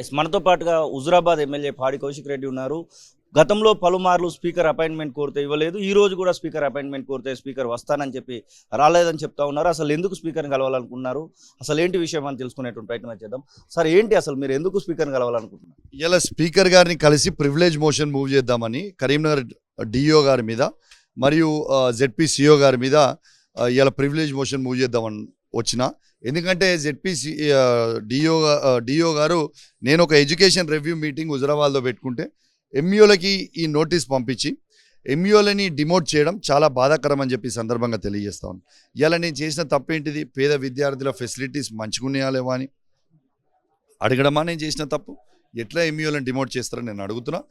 Yes మనతో పాటుగా Huzurabad MLA పాడి కౌశిక్ రెడ్డి ఉన్నారు. గతంలో పలుమార్లు స్పీకర్ అపాయింట్మెంట్ కోరితే ఇవ్వలేదు. ఈ రోజు కూడా స్పీకర్ అపాయింట్మెంట్ కోరితే స్పీకర్ వస్తానని చెప్పి రాలేదని చెప్తా ఉన్నారు. అసలు ఎందుకు స్పీకర్ని కలవాలనుకున్నారు, అసలు ఏంటి విషయం అని తెలుసుకునేటువంటి ప్రయత్నం చేద్దాం. సార్ ఏంటి అసలు మీరు ఎందుకు స్పీకర్ని కలవాలనుకుంటున్నారు? ఇలా స్పీకర్ గారిని కలిసి ప్రివిలేజ్ మోషన్ మూవ్ చేద్దామని కరీంనగర్ డిఓ గారి మీద మరియు జెడ్పీ సిఓ గారి మీద ఇలా ప్రివిలేజ్ మోషన్ మూవ్ చేద్దామని వచ్చిన. ఎందుకంటే జెడ్పీ డిఓ గారు నేను ఒక ఎడ్యుకేషన్ రివ్యూ మీటింగ్ హుజురాబాద్లో పెట్టుకుంటే ఎంఈఓలకి ఈ నోటీస్ పంపించి ఎంఈఓలని డిమోట్ చేయడం చాలా బాధాకరం అని చెప్పి సందర్భంగా తెలియజేస్తాను. ఇలా నేను చేసిన తప్పేంటిది? పేద విద్యార్థుల ఫెసిలిటీస్ మంచిగున్నాయా అని అడగడమా నేను చేసిన తప్పు? ఎట్లా ఎంఈఓలను డిమోట్ చేస్తారని నేను అడుగుతున్నా.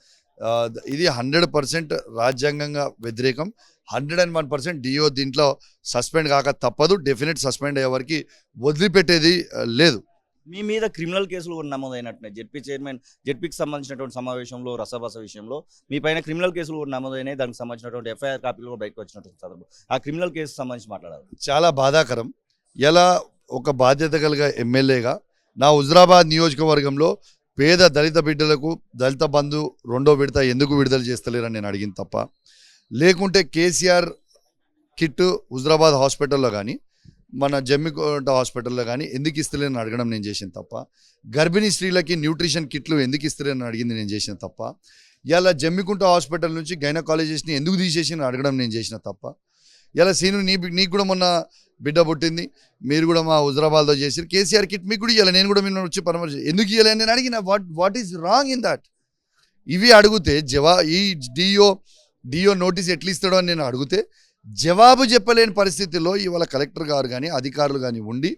ఇది 100% రాజ్యాంగంగా వ్యతిరేకం. 101% డిఓ దీంట్లో సస్పెండ్ కాక తప్పదు. డెఫినెట్ సస్పెండ్ అయ్యే వరకు వదిలిపెట్టేది లేదు. మీ మీద క్రిమినల్ కేసులు కూడా నమోదైనట్టున్నాయి. జెడ్పీకి సంబంధించినటువంటి సమావేశంలో రసభాస విషయంలో మీ పైన క్రిమినల్ కేసులు కూడా నమోదైనాయి. దానికి సంబంధించినటువంటి ఎఫ్ఐఆర్ కాపీలు కూడా బయటకు వచ్చినటువంటి సందర్భం. ఆ క్రిమినల్ కేసు సంబంధించి మాట్లాడాలి. చాలా బాధాకరం. ఎలా ఒక బాధ్యత కలిగిన ఎమ్మెల్యేగా నా హుజురాబాద్ నియోజకవర్గంలో పేద దళిత బిడ్డలకు దళిత బంధు 2వ విడత ఎందుకు విడుదల చేస్తలేరని నేను అడిగిన తప్ప, లేకుంటే కేసీఆర్ కిట్ హుజురాబాద్ హాస్పిటల్లో కానీ మన జమ్మికోట హాస్పిటల్లో కానీ ఎందుకు ఇస్తలేరని అడగడం నేను చేసిన తప్ప, గర్భిణీ స్త్రీలకి న్యూట్రిషన్ కిట్లు ఎందుకు ఇస్తలేరని అడిగింది నేను చేసిన తప్ప, ఇలా జమ్మికుంట హాస్పిటల్ నుంచి గైనకాలజిస్ట్ని ఎందుకు తీసేసి అడగడం నేను చేసిన తప్ప, ఇలా సీను నీకు కూడా మొన్న బిడ్డ పుట్టింది, మీరు కూడా మా హుజురాబాద్లో చేసి కేసీఆర్ కిట్ మీకు కూడా ఇవ్వాలి, నేను కూడా మీరు వచ్చి పరామర్శ ఎందుకు ఇవ్వాలి అని నేను అడిగిన. What is wrong in that? ఇవి అడిగితే ఈ డిఓ నోటీస్ ఎట్లా ఇస్తాడో అని నేను అడిగితే జవాబు చెప్పలేని పరిస్థితుల్లో ఇవాళ కలెక్టర్ గారు కానీ అధికారులు కానీ ఉండి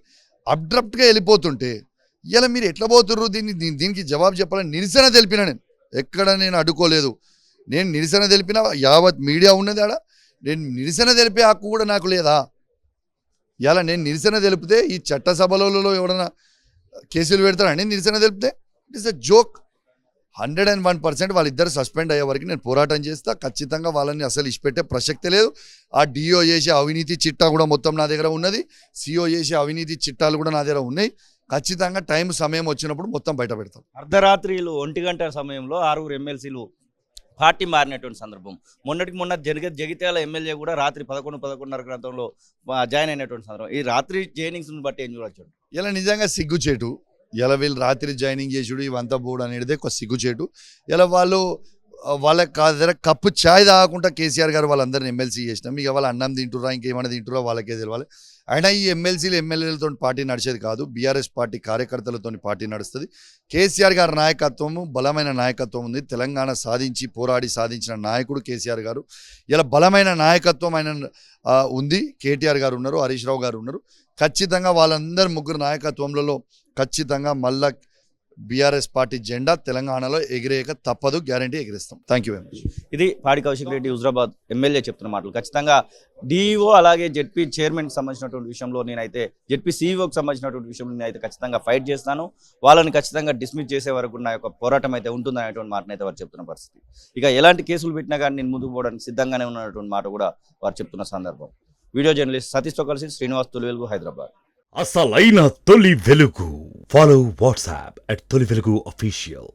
అబ్డ్రప్ట్గా వెళ్ళిపోతుంటే ఇలా మీరు ఎట్లా పోతుర్రు? దీనికి జవాబు చెప్పాలని నిరసన తెలిపిన. నేను ఎక్కడ నేను అడ్డుకోలేదు. నేను నిరసన తెలిపిన యావత్ మీడియా ఉన్నది ఆడ. నేను నిరసన తెలిపే హక్కు కూడా నాకు లేదా? ఇలా నేను నిరసన తెలిపితే ఈ చట్టసభలలో ఎవడన్నా కేసులు పెడతారని నిరసన తెలిపితే ఇట్ ఇస్ అ జోక్. 101% వాళ్ళిద్దరు సస్పెండ్ అయ్యే వరకు నేను పోరాటం చేస్తా. ఖచ్చితంగా వాళ్ళని అసలు ఇచ్చిపెట్టే ప్రసక్తే లేదు. ఆ డిఓ చేసే అవినీతి చిట్టా కూడా మొత్తం నా దగ్గర ఉన్నది. సిఓ చేసే అవినీతి చిట్టాలు కూడా నా దగ్గర ఉన్నాయి. ఖచ్చితంగా సమయం వచ్చినప్పుడు మొత్తం బయట పెడతాం. అర్ధరాత్రిలు 1 గంట సమయంలో 6 ఎమ్మెల్సీలు పార్టీ మారినటువంటి సందర్భం. మొన్న జగిత్యాల ఎమ్మెల్యే కూడా రాత్రి 11-11:30 ప్రాంతంలో జాయిన్ అయినటువంటి సందర్భం. ఈ రాత్రి జాయినింగ్స్ని బట్టి ఏం చూడొచ్చు? ఇలా నిజంగా సిగ్గుచేటు. ఇలా వీళ్ళు రాత్రి జాయినింగ్ చేసుడు ఇవంతా బోర్డు అనేది ఒక సిగ్గుచేటు. ఇలా వాళ్ళకి దగ్గర కప్పు ఛాయ్ తాగకుండా కేసీఆర్ గారు వాళ్ళందరినీ ఎమ్మెల్సీ చేసినాం. ఇక వాళ్ళు అన్నం తింటురా ఇంకేమైనా తింటురా వాళ్ళకే తెలియాలి. అయినా ఈ ఎమ్మెల్యేలతో పార్టీ నడిచేది కాదు. బీఆర్ఎస్ పార్టీ కార్యకర్తలతో పార్టీ నడుస్తుంది. కేసీఆర్ గారి నాయకత్వము బలమైన నాయకత్వం ఉంది. తెలంగాణ పోరాడి సాధించిన నాయకుడు కేసీఆర్ గారు. ఇలా బలమైన నాయకత్వం ఆయన ఉంది. కేటీఆర్ గారు ఉన్నారు, హరీష్ రావు గారు ఉన్నారు. ఖచ్చితంగా వాళ్ళందరి ముగ్గురు నాయకత్వంలో ఖచ్చితంగా మళ్ళా బీఆర్ఎస్ పార్టీ జెండా తెలంగాణలో ఎగిరేయక తప్పదు. గ్యారంటీ ఎగిరేస్తాం. Thank you very much. ఇది పాడి కౌశిక్ రెడ్డి హుజురాబాద్ ఎమ్మెల్యే చెప్తున్న మాటలు. ఖచ్చితంగా డిఈఓ అలాగే జెడ్పీ చైర్మన్కి సంబంధించినటువంటి విషయంలో నేనైతే జెడ్పీ సీఈఓకి సంబంధించినటువంటి విషయంలో నేనైతే ఖచ్చితంగా ఫైట్ చేస్తాను. వాళ్ళని ఖచ్చితంగా డిస్మిస్ చేసే వరకు నా యొక్క పోరాటం అయితే ఉంటుందనేటువంటి మాటను అయితే వారు చెప్తున్న పరిస్థితి. ఇక ఎలాంటి కేసులు పెట్టినా కానీ నేను ముందుకు పోవడానికి సిద్ధంగానే ఉన్నటువంటి మాట కూడా వారు చెప్తున్న సందర్భం. వీడియో జర్నలిస్ట్ సతీష్తో కలిసి శ్రీనివాస్ తొలి వెలుగు, హైదరాబాద్. అసలైన తొలి వెలుగు. ఫాలో వాట్సాప్ @తొలి వెలుగు అఫీషియల్.